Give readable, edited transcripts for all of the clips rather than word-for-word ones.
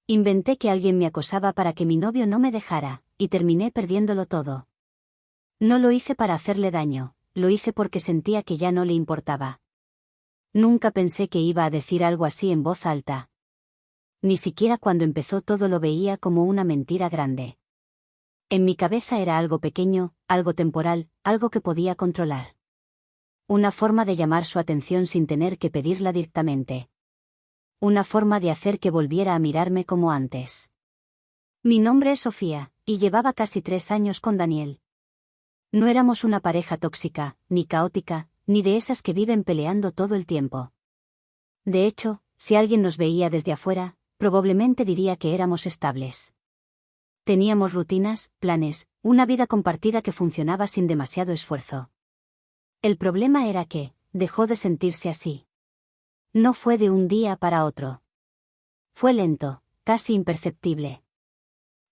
Inventé que alguien me acosaba para que mi novio no me dejara, y terminé perdiéndolo todo. No lo hice para hacerle daño, lo hice porque sentía que ya no le importaba. Nunca pensé que iba a decir algo así en voz alta. Ni siquiera cuando empezó todo lo veía como una mentira grande. En mi cabeza era algo pequeño, algo temporal, algo que podía controlar. Una forma de llamar su atención sin tener que pedirla directamente. Una forma de hacer que volviera a mirarme como antes. Mi nombre es Sofía, y llevaba casi 3 años con Daniel. No éramos una pareja tóxica, ni caótica, ni de esas que viven peleando todo el tiempo. De hecho, si alguien nos veía desde afuera, probablemente diría que éramos estables. Teníamos rutinas, planes, una vida compartida que funcionaba sin demasiado esfuerzo. El problema era que, dejó de sentirse así. No fue de un día para otro. Fue lento, casi imperceptible.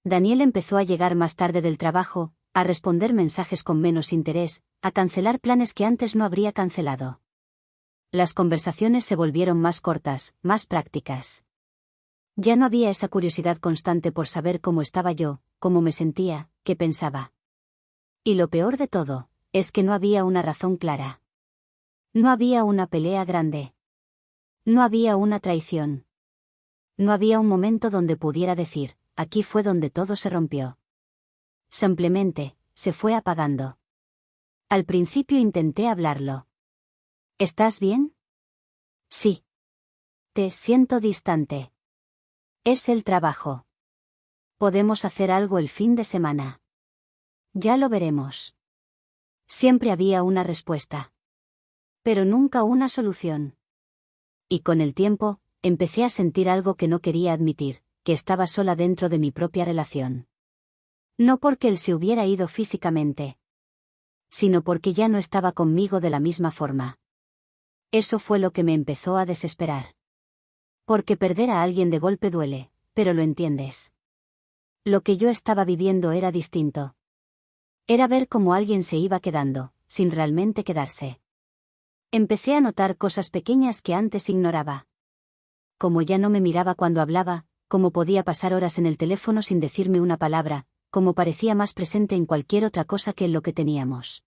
Daniel empezó a llegar más tarde del trabajo, a responder mensajes con menos interés, a cancelar planes que antes no habría cancelado. Las conversaciones se volvieron más cortas, más prácticas. Ya no había esa curiosidad constante por saber cómo estaba yo, cómo me sentía, qué pensaba. Y lo peor de todo, es que no había una razón clara. No había una pelea grande. No había una traición. No había un momento donde pudiera decir, aquí fue donde todo se rompió. Simplemente, se fue apagando. Al principio intenté hablarlo. ¿Estás bien? Sí. Te siento distante. Es el trabajo. Podemos hacer algo el fin de semana. Ya lo veremos. Siempre había una respuesta. Pero nunca una solución. Y con el tiempo, empecé a sentir algo que no quería admitir, que estaba sola dentro de mi propia relación. No porque él se hubiera ido físicamente, sino porque ya no estaba conmigo de la misma forma. Eso fue lo que me empezó a desesperar. Porque perder a alguien de golpe duele, pero lo entiendes. Lo que yo estaba viviendo era distinto. Era ver cómo alguien se iba quedando, sin realmente quedarse. Empecé a notar cosas pequeñas que antes ignoraba. Como ya no me miraba cuando hablaba, cómo podía pasar horas en el teléfono sin decirme una palabra, cómo parecía más presente en cualquier otra cosa que en lo que teníamos.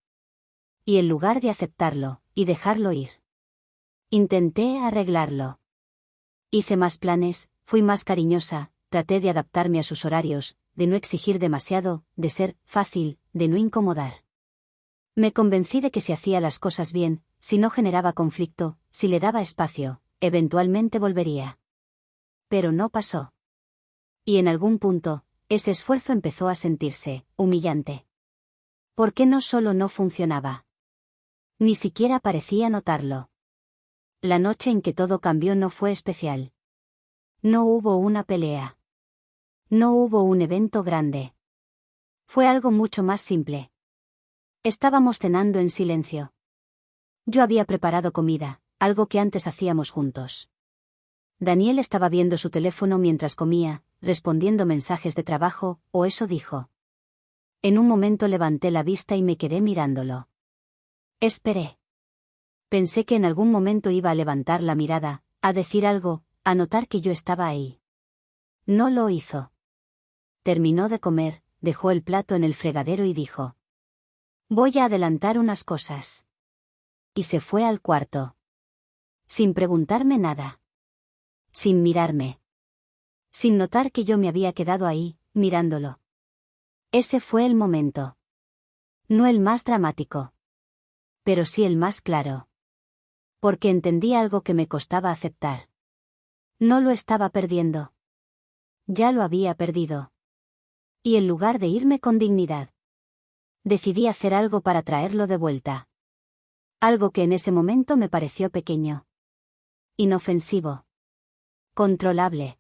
Y en lugar de aceptarlo, y dejarlo ir. Intenté arreglarlo. Hice más planes, fui más cariñosa, traté de adaptarme a sus horarios, de no exigir demasiado, de ser fácil, de no incomodar. Me convencí de que si hacía las cosas bien, si no generaba conflicto, si le daba espacio, eventualmente volvería. Pero no pasó. Y en algún punto, ese esfuerzo empezó a sentirse humillante. ¿Por qué no solo no funcionaba? Ni siquiera parecía notarlo. La noche en que todo cambió no fue especial. No hubo una pelea. No hubo un evento grande. Fue algo mucho más simple. Estábamos cenando en silencio. Yo había preparado comida, algo que antes hacíamos juntos. Daniel estaba viendo su teléfono mientras comía, respondiendo mensajes de trabajo, o eso dijo. En un momento levanté la vista y me quedé mirándolo. Esperé. Pensé que en algún momento iba a levantar la mirada, a decir algo, a notar que yo estaba ahí. No lo hizo. Terminó de comer, dejó el plato en el fregadero y dijo: voy a adelantar unas cosas. Y se fue al cuarto. Sin preguntarme nada. Sin mirarme. Sin notar que yo me había quedado ahí, mirándolo. Ese fue el momento. No el más dramático. Pero sí el más claro. Porque entendí algo que me costaba aceptar. No lo estaba perdiendo. Ya lo había perdido. Y en lugar de irme con dignidad, decidí hacer algo para traerlo de vuelta. Algo que en ese momento me pareció pequeño. Inofensivo. Controlable.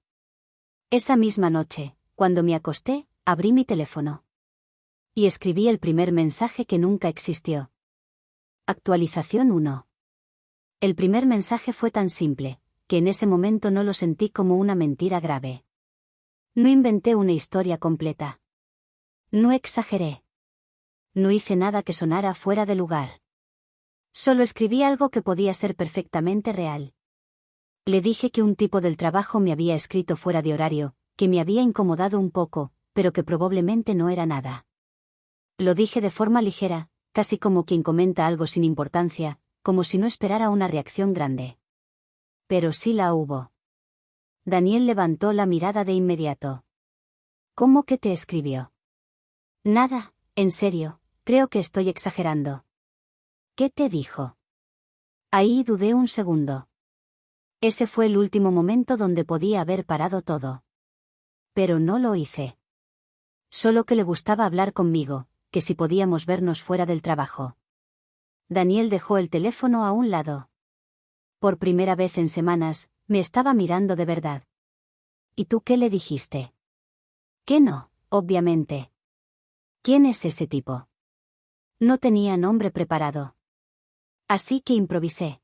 Esa misma noche, cuando me acosté, abrí mi teléfono. Y escribí el primer mensaje que nunca existió. Actualización 1. El primer mensaje fue tan simple, que en ese momento no lo sentí como una mentira grave. No inventé una historia completa. No exageré. No hice nada que sonara fuera de lugar. Solo escribí algo que podía ser perfectamente real. Le dije que un tipo del trabajo me había escrito fuera de horario, que me había incomodado un poco, pero que probablemente no era nada. Lo dije de forma ligera, casi como quien comenta algo sin importancia, como si no esperara una reacción grande. Pero sí la hubo. Daniel levantó la mirada de inmediato. ¿Cómo que te escribió? Nada, en serio, creo que estoy exagerando. ¿Qué te dijo? Ahí dudé un segundo. Ese fue el último momento donde podía haber parado todo. Pero no lo hice. Solo que le gustaba hablar conmigo, que si podíamos vernos fuera del trabajo. Daniel dejó el teléfono a un lado. Por primera vez en semanas, me estaba mirando de verdad. ¿Y tú qué le dijiste? Que no, obviamente. ¿Quién es ese tipo? No tenía nombre preparado. Así que improvisé.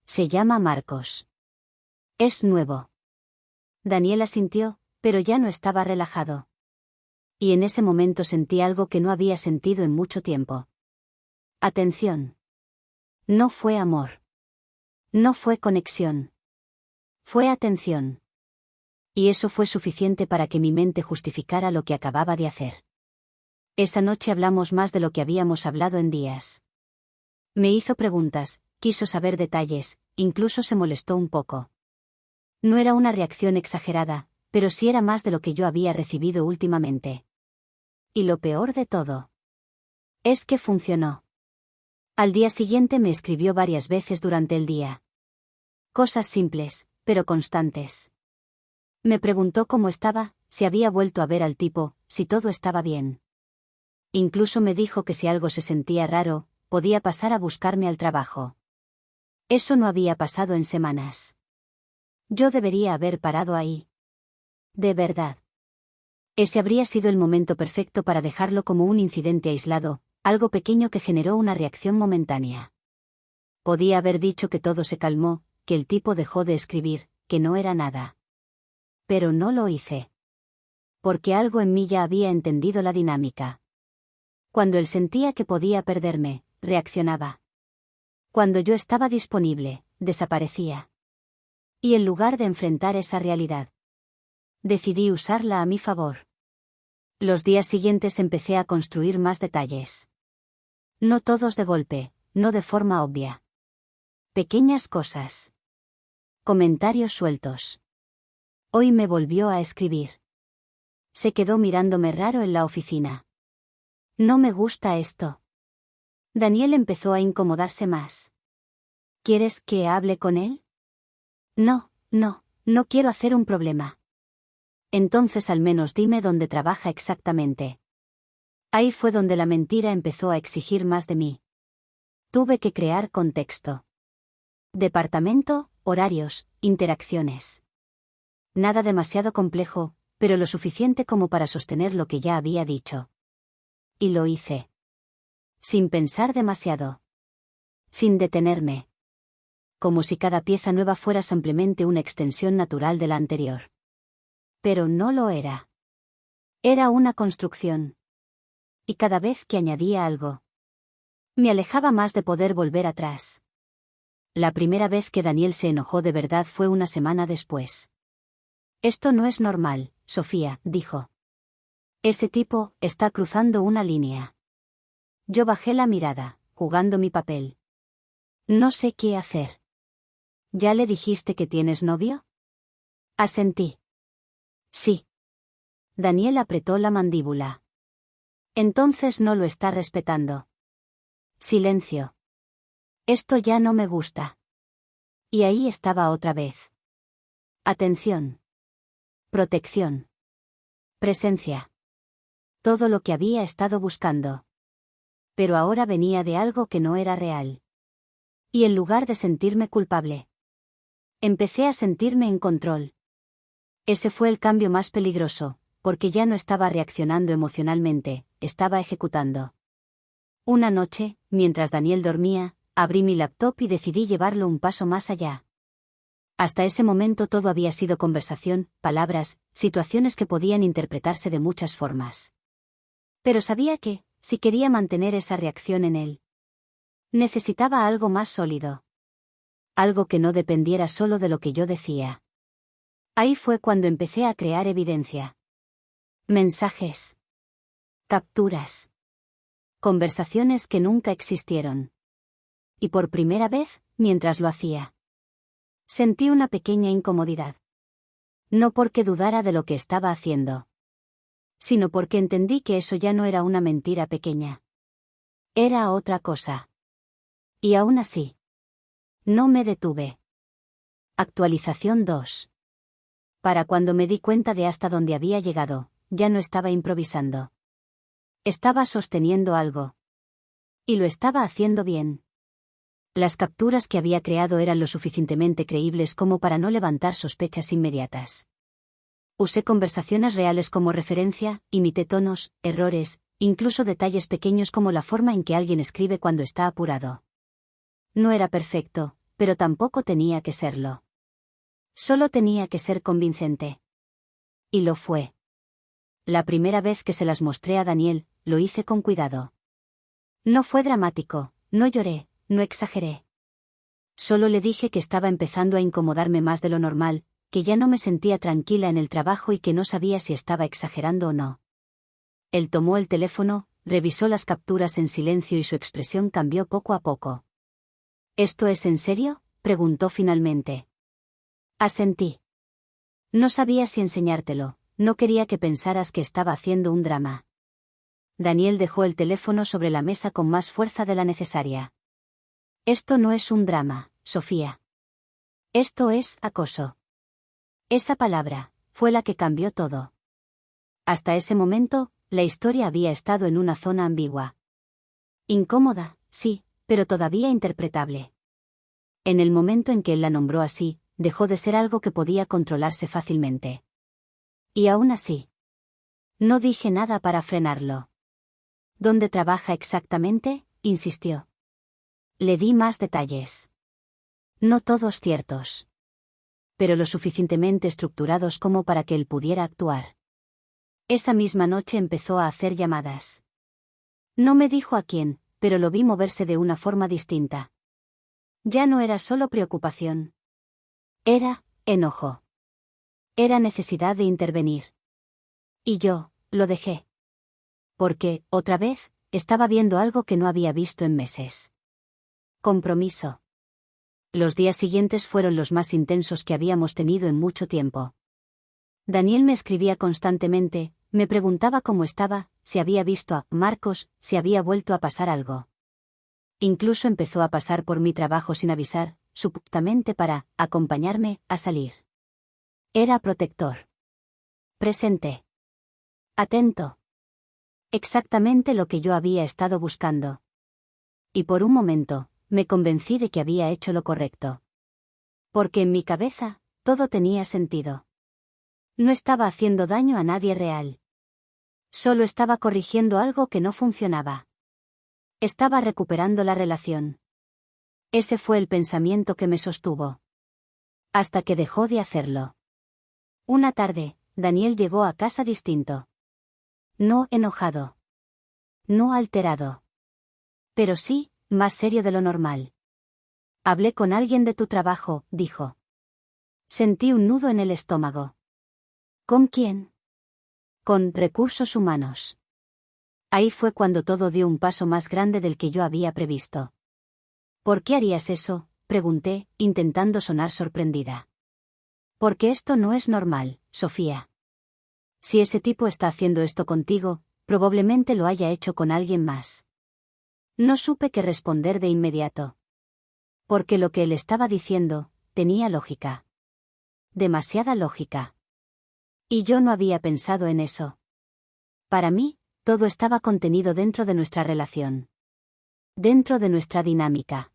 Se llama Marcos. Es nuevo. Daniel asintió, pero ya no estaba relajado. Y en ese momento sentí algo que no había sentido en mucho tiempo. Atención. No fue amor. No fue conexión. Fue atención. Y eso fue suficiente para que mi mente justificara lo que acababa de hacer. Esa noche hablamos más de lo que habíamos hablado en días. Me hizo preguntas, quiso saber detalles, incluso se molestó un poco. No era una reacción exagerada, pero sí era más de lo que yo había recibido últimamente. Y lo peor de todo es que funcionó. Al día siguiente me escribió varias veces durante el día. Cosas simples, pero constantes. Me preguntó cómo estaba, si había vuelto a ver al tipo, si todo estaba bien. Incluso me dijo que si algo se sentía raro, podía pasar a buscarme al trabajo. Eso no había pasado en semanas. Yo debería haber parado ahí. De verdad. Ese habría sido el momento perfecto para dejarlo como un incidente aislado, algo pequeño que generó una reacción momentánea. Podía haber dicho que todo se calmó, que el tipo dejó de escribir, que no era nada. Pero no lo hice. Porque algo en mí ya había entendido la dinámica. Cuando él sentía que podía perderme, reaccionaba. Cuando yo estaba disponible, desaparecía. Y en lugar de enfrentar esa realidad, decidí usarla a mi favor. Los días siguientes empecé a construir más detalles. No todos de golpe, no de forma obvia. Pequeñas cosas. Comentarios sueltos. Hoy me volvió a escribir. Se quedó mirándome raro en la oficina. No me gusta esto. Daniel empezó a incomodarse más. ¿Quieres que hable con él? No, no quiero hacer un problema. Entonces al menos dime dónde trabaja exactamente. Ahí fue donde la mentira empezó a exigir más de mí. Tuve que crear contexto. Departamento, horarios, interacciones. Nada demasiado complejo, pero lo suficiente como para sostener lo que ya había dicho. Y lo hice. Sin pensar demasiado. Sin detenerme. Como si cada pieza nueva fuera simplemente una extensión natural de la anterior. Pero no lo era. Era una construcción. Y cada vez que añadía algo, me alejaba más de poder volver atrás. La primera vez que Daniel se enojó de verdad fue una semana después. Esto no es normal, Sofía, dijo. Ese tipo está cruzando una línea. Yo bajé la mirada, jugando mi papel. No sé qué hacer. ¿Ya le dijiste que tienes novio? Asentí. Sí. Daniel apretó la mandíbula. Entonces no lo está respetando. Silencio. Esto ya no me gusta. Y ahí estaba otra vez. Atención. Protección. Presencia. Todo lo que había estado buscando. Pero ahora venía de algo que no era real. Y en lugar de sentirme culpable, empecé a sentirme en control. Ese fue el cambio más peligroso, porque ya no estaba reaccionando emocionalmente, estaba ejecutando. Una noche, mientras Daniel dormía, abrí mi laptop y decidí llevarlo un paso más allá. Hasta ese momento todo había sido conversación, palabras, situaciones que podían interpretarse de muchas formas. Pero sabía que, si quería mantener esa reacción en él, necesitaba algo más sólido. Algo que no dependiera solo de lo que yo decía. Ahí fue cuando empecé a crear evidencia. Mensajes. Capturas. Conversaciones que nunca existieron. Y por primera vez, mientras lo hacía, sentí una pequeña incomodidad. No porque dudara de lo que estaba haciendo, sino porque entendí que eso ya no era una mentira pequeña. Era otra cosa. Y aún así, no me detuve. Actualización 2. Para cuando me di cuenta de hasta dónde había llegado, ya no estaba improvisando. Estaba sosteniendo algo. Y lo estaba haciendo bien. Las capturas que había creado eran lo suficientemente creíbles como para no levantar sospechas inmediatas. Usé conversaciones reales como referencia, imité tonos, errores, incluso detalles pequeños como la forma en que alguien escribe cuando está apurado. No era perfecto, pero tampoco tenía que serlo. Solo tenía que ser convincente. Y lo fue. La primera vez que se las mostré a Daniel, lo hice con cuidado. No fue dramático, no lloré, no exageré. Solo le dije que estaba empezando a incomodarme más de lo normal, que ya no me sentía tranquila en el trabajo y que no sabía si estaba exagerando o no. Él tomó el teléfono, revisó las capturas en silencio y su expresión cambió poco a poco. ¿Esto es en serio?, preguntó finalmente. Asentí. No sabía si enseñártelo, no quería que pensaras que estaba haciendo un drama. Daniel dejó el teléfono sobre la mesa con más fuerza de la necesaria. Esto no es un drama, Sofía. Esto es acoso. Esa palabra fue la que cambió todo. Hasta ese momento, la historia había estado en una zona ambigua. Incómoda, sí, pero todavía interpretable. En el momento en que él la nombró así, dejó de ser algo que podía controlarse fácilmente. Y aún así, no dije nada para frenarlo. ¿Dónde trabaja exactamente?, insistió. Le di más detalles. No todos ciertos, pero lo suficientemente estructurados como para que él pudiera actuar. Esa misma noche empezó a hacer llamadas. No me dijo a quién, pero lo vi moverse de una forma distinta. Ya no era solo preocupación. Era enojo. Era necesidad de intervenir. Y yo, lo dejé. Porque, otra vez, estaba viendo algo que no había visto en meses. Compromiso. Los días siguientes fueron los más intensos que habíamos tenido en mucho tiempo. Daniel me escribía constantemente, me preguntaba cómo estaba, si había visto a Marcos, si había vuelto a pasar algo. Incluso empezó a pasar por mi trabajo sin avisar, supuestamente para acompañarme a salir. Era protector. Presente. Atento. Exactamente lo que yo había estado buscando. Y por un momento, me convencí de que había hecho lo correcto. Porque en mi cabeza, todo tenía sentido. No estaba haciendo daño a nadie real. Solo estaba corrigiendo algo que no funcionaba. Estaba recuperando la relación. Ese fue el pensamiento que me sostuvo. Hasta que dejó de hacerlo. Una tarde, Daniel llegó a casa distinto. No enojado. No alterado. Pero sí, más serio de lo normal. Hablé con alguien de tu trabajo, dijo. Sentí un nudo en el estómago. ¿Con quién? Con recursos humanos. Ahí fue cuando todo dio un paso más grande del que yo había previsto. ¿Por qué harías eso?, pregunté, intentando sonar sorprendida. Porque esto no es normal, Sofía. Si ese tipo está haciendo esto contigo, probablemente lo haya hecho con alguien más. No supe qué responder de inmediato. Porque lo que él estaba diciendo, tenía lógica. Demasiada lógica. Y yo no había pensado en eso. Para mí, todo estaba contenido dentro de nuestra relación. Dentro de nuestra dinámica.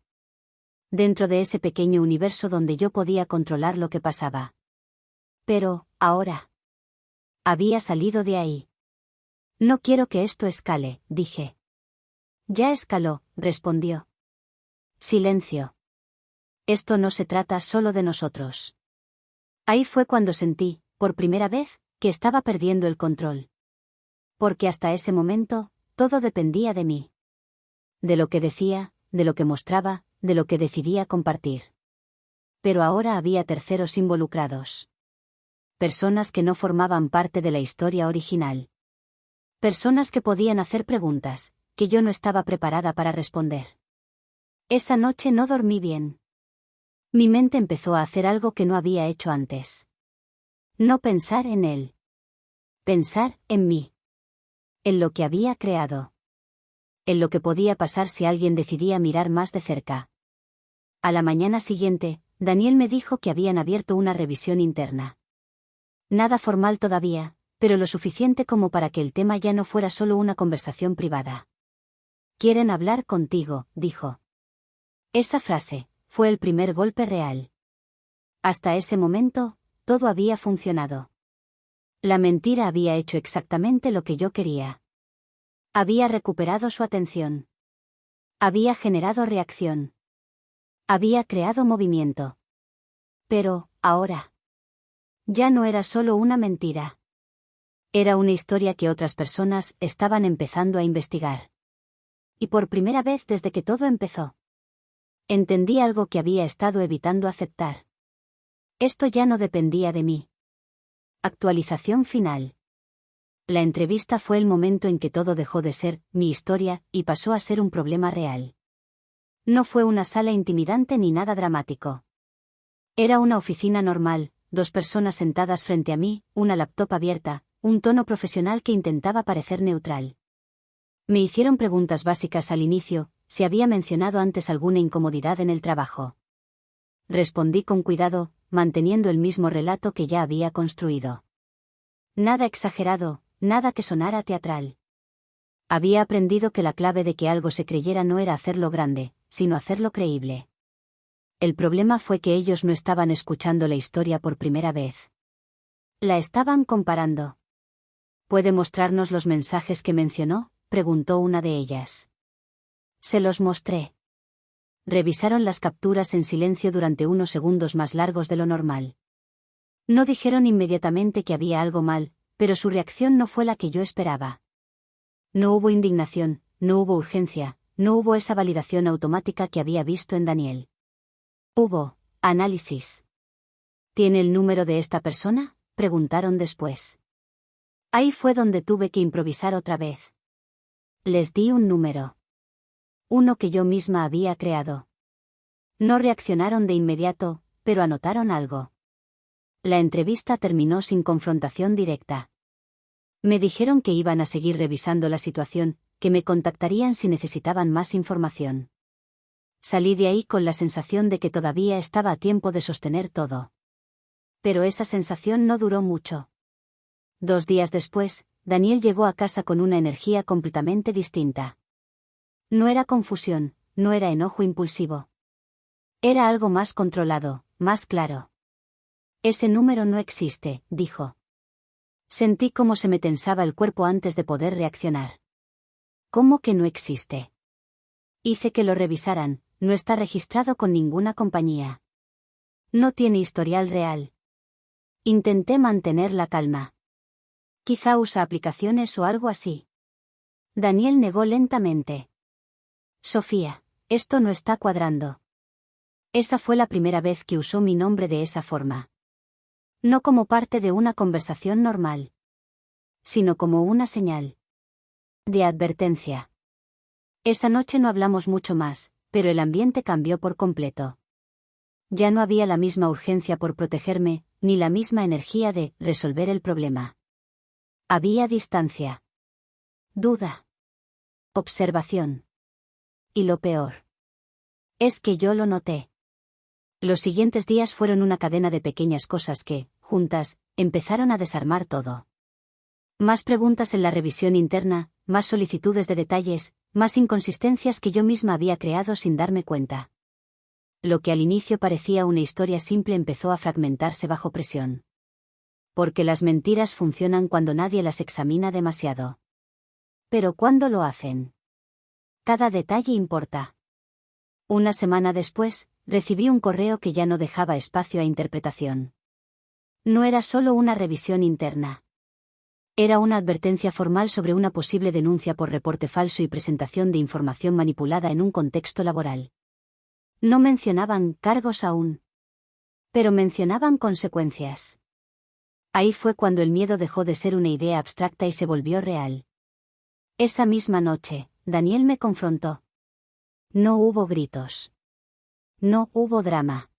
Dentro de ese pequeño universo donde yo podía controlar lo que pasaba. Pero, ahora. Había salido de ahí. No quiero que esto escale, dije. Ya escaló, respondió. Silencio. Esto no se trata solo de nosotros. Ahí fue cuando sentí, por primera vez, que estaba perdiendo el control. Porque hasta ese momento, todo dependía de mí. De lo que decía, de lo que mostraba, de lo que decidía compartir. Pero ahora había terceros involucrados. Personas que no formaban parte de la historia original. Personas que podían hacer preguntas, que yo no estaba preparada para responder. Esa noche no dormí bien. Mi mente empezó a hacer algo que no había hecho antes. No pensar en él. Pensar en mí. En lo que había creado. En lo que podía pasar si alguien decidía mirar más de cerca. A la mañana siguiente, Daniel me dijo que habían abierto una revisión interna. Nada formal todavía, pero lo suficiente como para que el tema ya no fuera solo una conversación privada. Quieren hablar contigo, dijo. Esa frase fue el primer golpe real. Hasta ese momento, todo había funcionado. La mentira había hecho exactamente lo que yo quería. Había recuperado su atención. Había generado reacción. Había creado movimiento. Pero, ahora, ya no era solo una mentira. Era una historia que otras personas estaban empezando a investigar. Y por primera vez desde que todo empezó, entendí algo que había estado evitando aceptar. Esto ya no dependía de mí. Actualización final. La entrevista fue el momento en que todo dejó de ser mi historia y pasó a ser un problema real. No fue una sala intimidante ni nada dramático. Era una oficina normal, 2 personas sentadas frente a mí, una laptop abierta, un tono profesional que intentaba parecer neutral. Me hicieron preguntas básicas al inicio, si había mencionado antes alguna incomodidad en el trabajo. Respondí con cuidado, manteniendo el mismo relato que ya había construido. Nada exagerado, nada que sonara teatral. Había aprendido que la clave de que algo se creyera no era hacerlo grande, sino hacerlo creíble. El problema fue que ellos no estaban escuchando la historia por primera vez. La estaban comparando. ¿Puede mostrarnos los mensajes que mencionó?, preguntó una de ellas. Se los mostré. Revisaron las capturas en silencio durante unos segundos más largos de lo normal. No dijeron inmediatamente que había algo mal, pero su reacción no fue la que yo esperaba. No hubo indignación, no hubo urgencia, no hubo esa validación automática que había visto en Daniel. Hubo análisis. ¿Tiene el número de esta persona?, preguntaron después. Ahí fue donde tuve que improvisar otra vez. Les di un número. Uno que yo misma había creado. No reaccionaron de inmediato, pero anotaron algo. La entrevista terminó sin confrontación directa. Me dijeron que iban a seguir revisando la situación, que me contactarían si necesitaban más información. Salí de ahí con la sensación de que todavía estaba a tiempo de sostener todo. Pero esa sensación no duró mucho. 2 días después, Daniel llegó a casa con una energía completamente distinta. No era confusión, no era enojo impulsivo. Era algo más controlado, más claro. Ese número no existe, dijo. Sentí cómo se me tensaba el cuerpo antes de poder reaccionar. ¿Cómo que no existe? Hice que lo revisaran, no está registrado con ninguna compañía. No tiene historial real. Intenté mantener la calma. Quizá usa aplicaciones o algo así. Daniel negó lentamente. Sofía, esto no está cuadrando. Esa fue la primera vez que usó mi nombre de esa forma. No como parte de una conversación normal, sino como una señal de advertencia. Esa noche no hablamos mucho más, pero el ambiente cambió por completo. Ya no había la misma urgencia por protegerme, ni la misma energía de resolver el problema. Había distancia. Duda. Observación. Y lo peor es que yo lo noté. Los siguientes días fueron una cadena de pequeñas cosas que, juntas, empezaron a desarmar todo. Más preguntas en la revisión interna, más solicitudes de detalles, más inconsistencias que yo misma había creado sin darme cuenta. Lo que al inicio parecía una historia simple empezó a fragmentarse bajo presión. Porque las mentiras funcionan cuando nadie las examina demasiado. Pero ¿cuándo lo hacen? Cada detalle importa. Una semana después, recibí un correo que ya no dejaba espacio a interpretación. No era solo una revisión interna. Era una advertencia formal sobre una posible denuncia por reporte falso y presentación de información manipulada en un contexto laboral. No mencionaban cargos aún. Pero mencionaban consecuencias. Ahí fue cuando el miedo dejó de ser una idea abstracta y se volvió real. Esa misma noche, Daniel me confrontó. No hubo gritos. No hubo drama.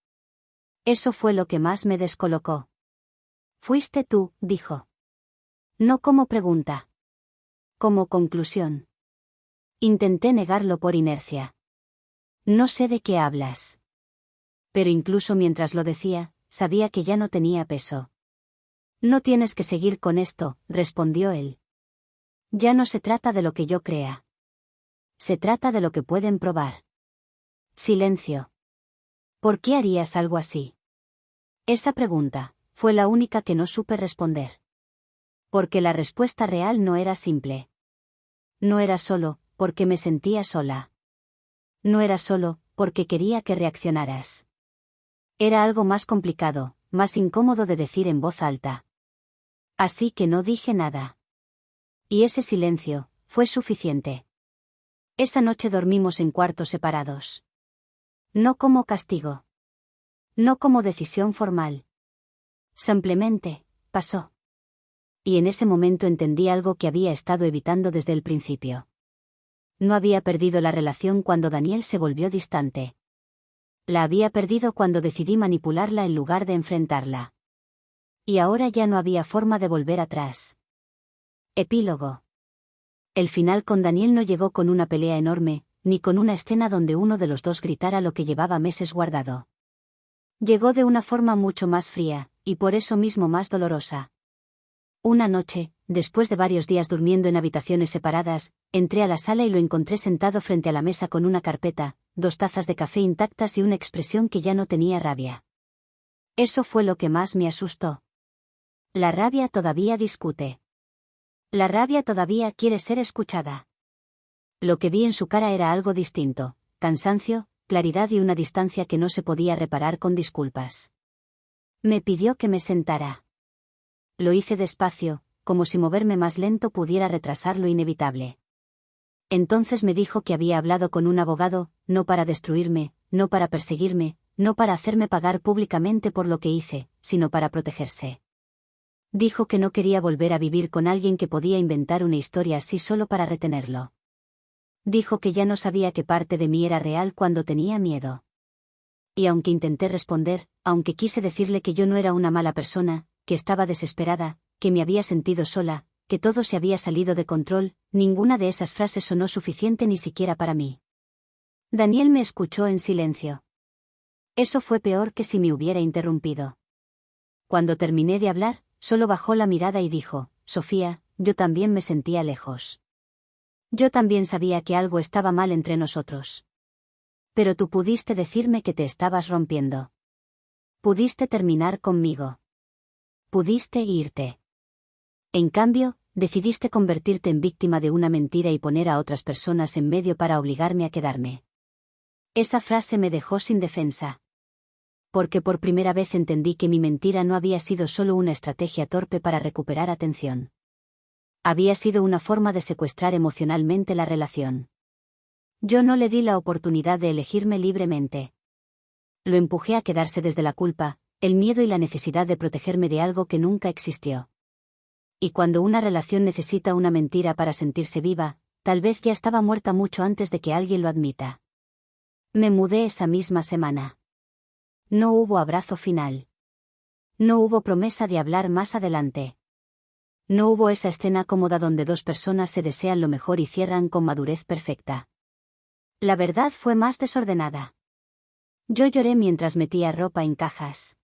Eso fue lo que más me descolocó. Fuiste tú, dijo. No como pregunta. Como conclusión. Intenté negarlo por inercia. No sé de qué hablas. Pero incluso mientras lo decía, sabía que ya no tenía peso. No tienes que seguir con esto, respondió él. Ya no se trata de lo que yo crea. Se trata de lo que pueden probar. Silencio. ¿Por qué harías algo así? Esa pregunta fue la única que no supe responder. Porque la respuesta real no era simple. No era solo, porque me sentía sola. No era solo, porque quería que reaccionaras. Era algo más complicado, más incómodo de decir en voz alta. Así que no dije nada. Y ese silencio fue suficiente. Esa noche dormimos en cuartos separados. No como castigo. No como decisión formal. Simplemente, pasó. Y en ese momento entendí algo que había estado evitando desde el principio. No había perdido la relación cuando Daniel se volvió distante. La había perdido cuando decidí manipularla en lugar de enfrentarla. Y ahora ya no había forma de volver atrás. Epílogo. El final con Daniel no llegó con una pelea enorme, ni con una escena donde uno de los dos gritara lo que llevaba meses guardado. Llegó de una forma mucho más fría, y por eso mismo más dolorosa. Una noche, después de varios días durmiendo en habitaciones separadas, entré a la sala y lo encontré sentado frente a la mesa con una carpeta, 2 tazas de café intactas y una expresión que ya no tenía rabia. Eso fue lo que más me asustó. La rabia todavía discute. La rabia todavía quiere ser escuchada. Lo que vi en su cara era algo distinto, cansancio, claridad y una distancia que no se podía reparar con disculpas. Me pidió que me sentara. Lo hice despacio, como si moverme más lento pudiera retrasar lo inevitable. Entonces me dijo que había hablado con un abogado, no para destruirme, no para perseguirme, no para hacerme pagar públicamente por lo que hice, sino para protegerse. Dijo que no quería volver a vivir con alguien que podía inventar una historia así solo para retenerlo. Dijo que ya no sabía qué parte de mí era real cuando tenía miedo. Y aunque intenté responder, aunque quise decirle que yo no era una mala persona, que estaba desesperada, que me había sentido sola, que todo se había salido de control, ninguna de esas frases sonó suficiente ni siquiera para mí. Daniel me escuchó en silencio. Eso fue peor que si me hubiera interrumpido. Cuando terminé de hablar, solo bajó la mirada y dijo, Sofía, yo también me sentía lejos. Yo también sabía que algo estaba mal entre nosotros. Pero tú pudiste decirme que te estabas rompiendo. Pudiste terminar conmigo. Pudiste irte. En cambio, decidiste convertirte en víctima de una mentira y poner a otras personas en medio para obligarme a quedarme. Esa frase me dejó sin defensa. Porque por primera vez entendí que mi mentira no había sido solo una estrategia torpe para recuperar atención. Había sido una forma de secuestrar emocionalmente la relación. Yo no le di la oportunidad de elegirme libremente. Lo empujé a quedarse desde la culpa, el miedo y la necesidad de protegerme de algo que nunca existió. Y cuando una relación necesita una mentira para sentirse viva, tal vez ya estaba muerta mucho antes de que alguien lo admita. Me mudé esa misma semana. No hubo abrazo final. No hubo promesa de hablar más adelante. No hubo esa escena cómoda donde 2 personas se desean lo mejor y cierran con madurez perfecta. La verdad fue más desordenada. Yo lloré mientras metía ropa en cajas.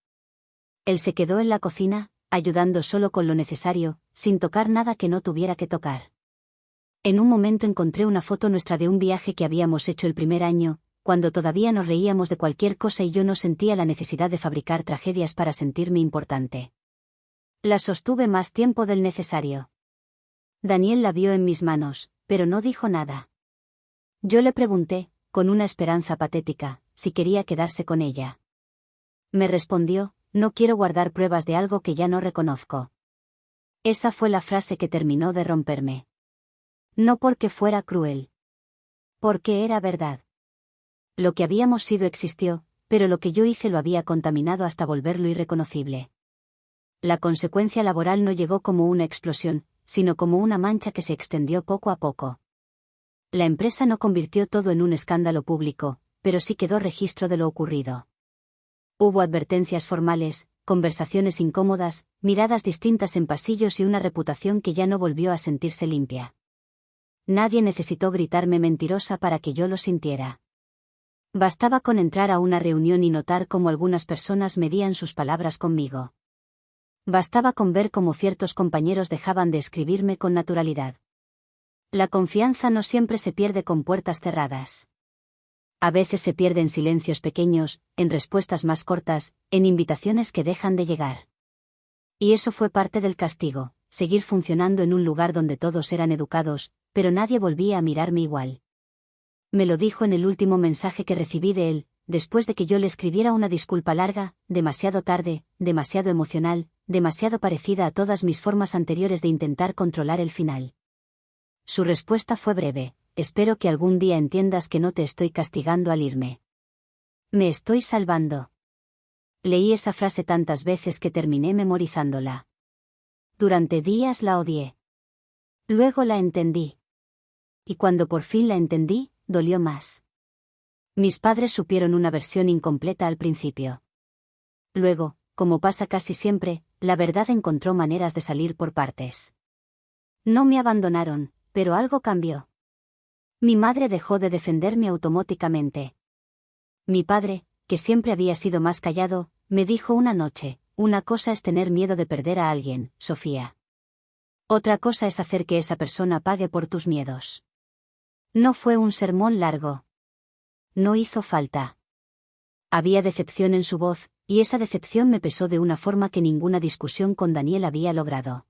Él se quedó en la cocina, ayudando solo con lo necesario, sin tocar nada que no tuviera que tocar. En un momento encontré una foto nuestra de un viaje que habíamos hecho el primer año, cuando todavía nos reíamos de cualquier cosa y yo no sentía la necesidad de fabricar tragedias para sentirme importante. La sostuve más tiempo del necesario. Daniel la vio en mis manos, pero no dijo nada. Yo le pregunté, con una esperanza patética, si quería quedarse con ella. Me respondió, no quiero guardar pruebas de algo que ya no reconozco. Esa fue la frase que terminó de romperme. No porque fuera cruel. Porque era verdad. Lo que habíamos sido existió, pero lo que yo hice lo había contaminado hasta volverlo irreconocible. La consecuencia laboral no llegó como una explosión, sino como una mancha que se extendió poco a poco. La empresa no convirtió todo en un escándalo público, pero sí quedó registro de lo ocurrido. Hubo advertencias formales, conversaciones incómodas, miradas distintas en pasillos y una reputación que ya no volvió a sentirse limpia. Nadie necesitó gritarme mentirosa para que yo lo sintiera. Bastaba con entrar a una reunión y notar cómo algunas personas medían sus palabras conmigo. Bastaba con ver cómo ciertos compañeros dejaban de escribirme con naturalidad. La confianza no siempre se pierde con puertas cerradas. A veces se pierde en silencios pequeños, en respuestas más cortas, en invitaciones que dejan de llegar. Y eso fue parte del castigo, seguir funcionando en un lugar donde todos eran educados, pero nadie volvía a mirarme igual. Me lo dijo en el último mensaje que recibí de él, después de que yo le escribiera una disculpa larga, demasiado tarde, demasiado emocional, demasiado parecida a todas mis formas anteriores de intentar controlar el final. Su respuesta fue breve: espero que algún día entiendas que no te estoy castigando al irme. Me estoy salvando. Leí esa frase tantas veces que terminé memorizándola. Durante días la odié. Luego la entendí. Y cuando por fin la entendí, dolió más. Mis padres supieron una versión incompleta al principio. Luego, como pasa casi siempre, la verdad encontró maneras de salir por partes. No me abandonaron, pero algo cambió. Mi madre dejó de defenderme automáticamente. Mi padre, que siempre había sido más callado, me dijo una noche: una cosa es tener miedo de perder a alguien, Sofía. Otra cosa es hacer que esa persona pague por tus miedos. No fue un sermón largo. No hizo falta. Había decepción en su voz, y esa decepción me pesó de una forma que ninguna discusión con Daniel había logrado.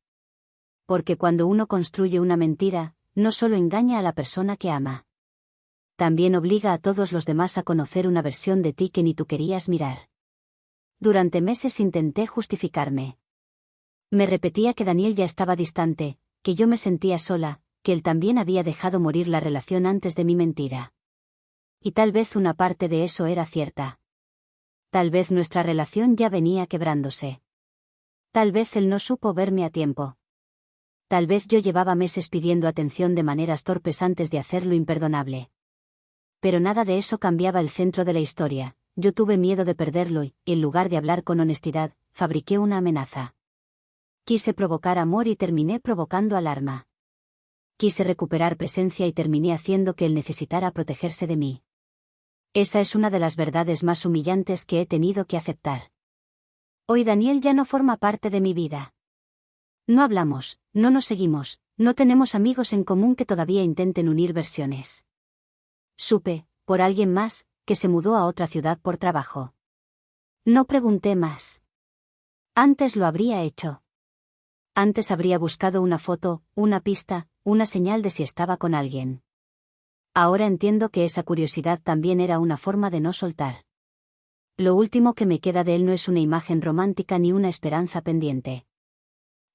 Porque cuando uno construye una mentira, no solo engaña a la persona que ama. También obliga a todos los demás a conocer una versión de ti que ni tú querías mirar. Durante meses intenté justificarme. Me repetía que Daniel ya estaba distante, que yo me sentía sola, que él también había dejado morir la relación antes de mi mentira. Y tal vez una parte de eso era cierta. Tal vez nuestra relación ya venía quebrándose. Tal vez él no supo verme a tiempo. Tal vez yo llevaba meses pidiendo atención de maneras torpes antes de hacer lo imperdonable. Pero nada de eso cambiaba el centro de la historia. Yo tuve miedo de perderlo y, en lugar de hablar con honestidad, fabriqué una amenaza. Quise provocar amor y terminé provocando alarma. Quise recuperar presencia y terminé haciendo que él necesitara protegerse de mí. Esa es una de las verdades más humillantes que he tenido que aceptar. Hoy Daniel ya no forma parte de mi vida. No hablamos, no nos seguimos, no tenemos amigos en común que todavía intenten unir versiones. Supe, por alguien más, que se mudó a otra ciudad por trabajo. No pregunté más. Antes lo habría hecho. Antes habría buscado una foto, una pista, una señal de si estaba con alguien. Ahora entiendo que esa curiosidad también era una forma de no soltar. Lo último que me queda de él no es una imagen romántica ni una esperanza pendiente.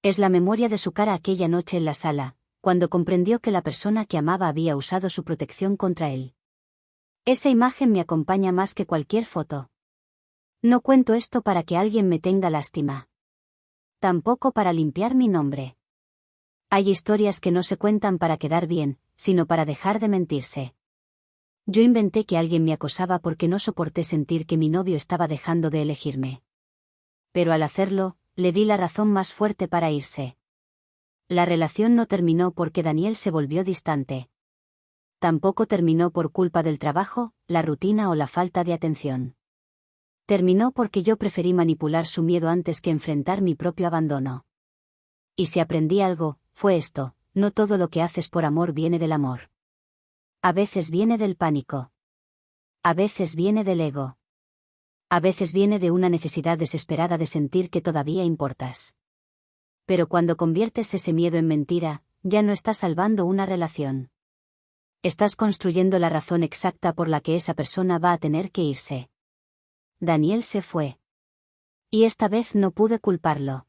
Es la memoria de su cara aquella noche en la sala, cuando comprendió que la persona que amaba había usado su protección contra él. Esa imagen me acompaña más que cualquier foto. No cuento esto para que alguien me tenga lástima. Tampoco para limpiar mi nombre. Hay historias que no se cuentan para quedar bien, sino para dejar de mentirse. Yo inventé que alguien me acosaba porque no soporté sentir que mi novio estaba dejando de elegirme. Pero al hacerlo, le di la razón más fuerte para irse. La relación no terminó porque Daniel se volvió distante. Tampoco terminó por culpa del trabajo, la rutina o la falta de atención. Terminó porque yo preferí manipular su miedo antes que enfrentar mi propio abandono. Y si aprendí algo, fue esto: no todo lo que haces por amor viene del amor. A veces viene del pánico. A veces viene del ego. A veces viene de una necesidad desesperada de sentir que todavía importas. Pero cuando conviertes ese miedo en mentira, ya no estás salvando una relación. Estás construyendo la razón exacta por la que esa persona va a tener que irse. Daniel se fue. Y esta vez no pude culparlo.